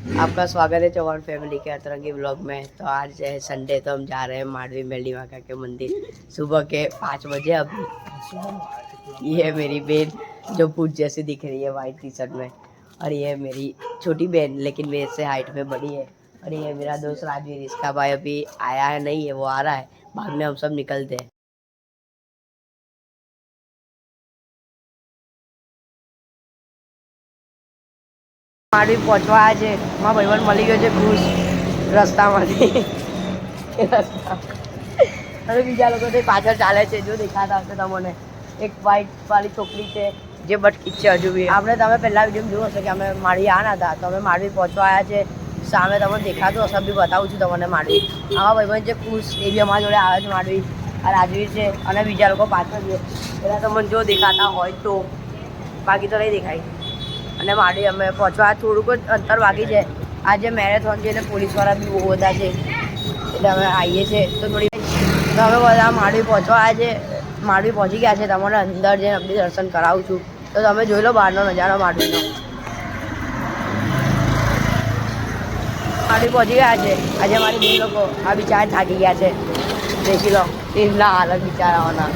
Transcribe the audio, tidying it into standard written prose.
आपका स्वागत है चौहान फैमिली के अतरंगी ब्लॉग में। तो आज है संडे, तो हम जा रहे हैं मांडवी मेलडी माता के मंदिर सुबह के 5 बजे। अभी ये है मेरी बहन जो पूज जैसी दिख रही है वाइट टी शर्ट में, और ये है मेरी छोटी बहन लेकिन मेरे से हाइट में बड़ी है, और ये है मेरा दोस्त राजवीर। इसका भाई अभी आया है नहीं है, वो आ रहा है, बाद में हम सब निकलते हैं। मांडवी पહોંચવા છે, મારા ભાઈબંધ મળી ગયો છે ખુશ રસ્તામાંથી રસ્તા, અને બીજા લોકો તો પાછળ ચાલે છે, જો દેખાતા હશે તમને એક વ્હાઈટ વાળી છોકરી છે જે બટકી છે હજુ બી। આપણે તમે પહેલા વિડીયો જોયો હશે કે અમે માળવી આના હતા, તો અમે માળવી પહોંચવા આવ્યા છે। સામે તમને દેખાતું હશે, બી બતાવું છું તમને માળવી। આવા ભાઈબંધ છે ખુશ, એ બી અમારા જોડે આવે છે માળવી। આ રાજવીર છે અને બીજા લોકો પાછળ છે, પહેલાં તમને જો દેખાતા હોય તો, બાકી તો નહીં દેખાય। અને માળવી અમે પહોંચવા થોડુંક જ અંતર બાકી છે। આજે મેરેથોન છે એટલે પોલીસવાળા બી બહુ બધા છે, એટલે અમે આવીએ છીએ તો થોડી તો અમે બધા માળવી પહોંચવા આવ્યા છે। માળવી પહોંચી ગયા છે, તમને અંદર જઈને અમને દર્શન કરાવું છું, તો તમે જોઈ લો બહારનો નજારો માળવીનો। માળવી પહોંચી ગયા છે। આજે અમારી બે લોકો આ બિચારા થાકી ગયા છે, દેખી લો, એટલા હાલત બિચારાઓના।